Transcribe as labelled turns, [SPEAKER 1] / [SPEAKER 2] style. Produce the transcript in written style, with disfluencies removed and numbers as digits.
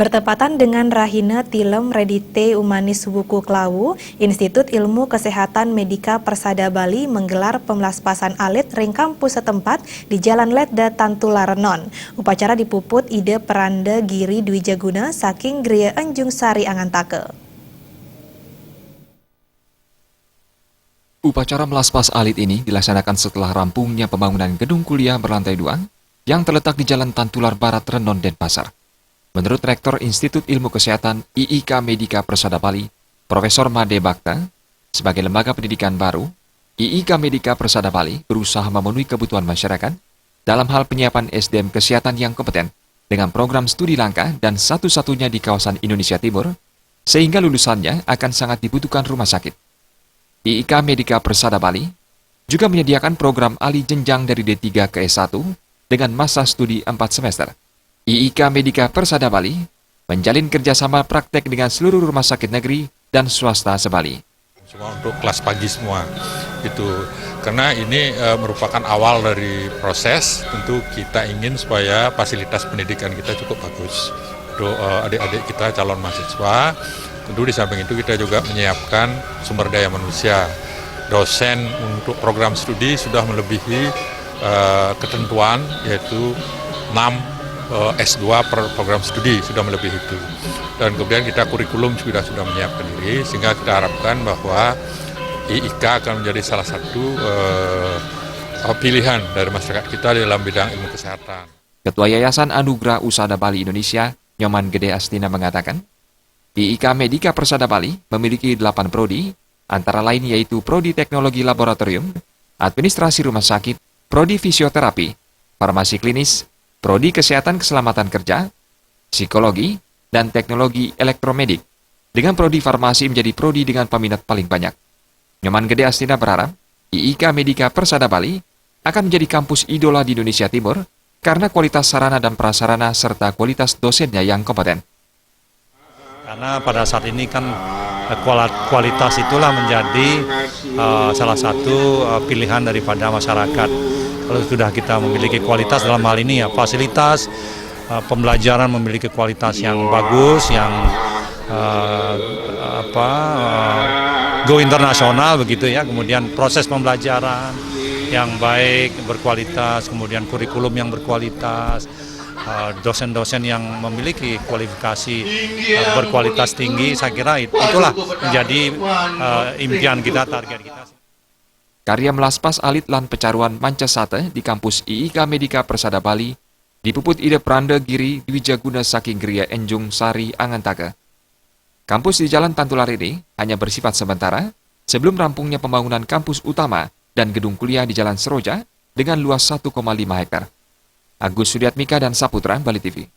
[SPEAKER 1] Bertepatan dengan Rahina Tilem Redite Umanis Wuku Klawu, Institut Ilmu Kesehatan Medika Persada Bali menggelar pemelaspasan alit ring kampus setempat di Jalan Letda Tantularenon. Upacara dipuput Ide Peranda Giri Dwijaguna saking Gria Enjung Sari Angantake.
[SPEAKER 2] Upacara melaspas alit ini dilaksanakan setelah rampungnya pembangunan gedung kuliah berlantai 2 yang terletak di Jalan Tantular Barat, Renon, Denpasar. Menurut Rektor Institut Ilmu Kesehatan IIK Medika Persada Bali, Profesor Made Bakta, sebagai lembaga pendidikan baru, IIK Medika Persada Bali berusaha memenuhi kebutuhan masyarakat dalam hal penyiapan SDM kesehatan yang kompeten dengan program studi langka dan satu-satunya di kawasan Indonesia Timur, sehingga lulusannya akan sangat dibutuhkan rumah sakit. IIK Medika Persada Bali juga menyediakan program alih jenjang dari D3 ke S1 dengan masa studi 4 semester. IIK Medika Persada Bali menjalin kerjasama praktek dengan seluruh rumah sakit negeri dan swasta se-Bali.
[SPEAKER 3] Semua untuk kelas pagi semua, itu karena ini merupakan awal dari proses. Tentu kita ingin supaya fasilitas pendidikan kita cukup bagus untuk adik-adik kita calon mahasiswa. Tentu di samping itu kita juga menyiapkan sumber daya manusia. Dosen untuk program studi sudah melebihi ketentuan, yaitu 6 S2 per program studi, sudah melebihi itu. Dan kemudian kita kurikulum sudah menyiapkan diri, sehingga kita harapkan bahwa IIK akan menjadi salah satu pilihan dari masyarakat kita dalam bidang ilmu kesehatan.
[SPEAKER 2] Ketua Yayasan Anugerah Usada Bali Indonesia, Nyoman Gede Astina mengatakan, IIK Medika Persada Bali memiliki 8 prodi, antara lain yaitu Prodi Teknologi Laboratorium, Administrasi Rumah Sakit, Prodi Fisioterapi, Farmasi Klinis, Prodi Kesehatan Keselamatan Kerja, Psikologi, dan Teknologi Elektromedik, dengan Prodi Farmasi menjadi prodi dengan peminat paling banyak. Nyoman Gede Astina berharap IIK Medika Persada Bali akan menjadi kampus idola di Indonesia Timur karena kualitas sarana dan prasarana serta kualitas dosennya yang kompeten.
[SPEAKER 4] Karena pada saat ini kan kualitas itulah menjadi salah satu pilihan daripada masyarakat. Kalau sudah kita memiliki kualitas dalam hal ini ya fasilitas pembelajaran memiliki kualitas yang bagus, yang go internasional begitu ya. Kemudian proses pembelajaran yang baik, berkualitas, kemudian kurikulum yang berkualitas, dosen-dosen yang memiliki kualifikasi berkualitas tinggi. Saya kira itulah menjadi impian kita, target kita.
[SPEAKER 2] Karya melaspas alit lan pecaruan Mancasate di kampus IIK Medika Persada Bali dipuput Ide Peranda Giri Dwijaguna saking Gria Enjung Sari Angantake. Kampus di Jalan Tantular ini hanya bersifat sementara sebelum rampungnya pembangunan kampus utama dan gedung kuliah di Jalan Seroja dengan luas 1,5 hektar. Agus Sudiatmika dan Saputra, Bali TV.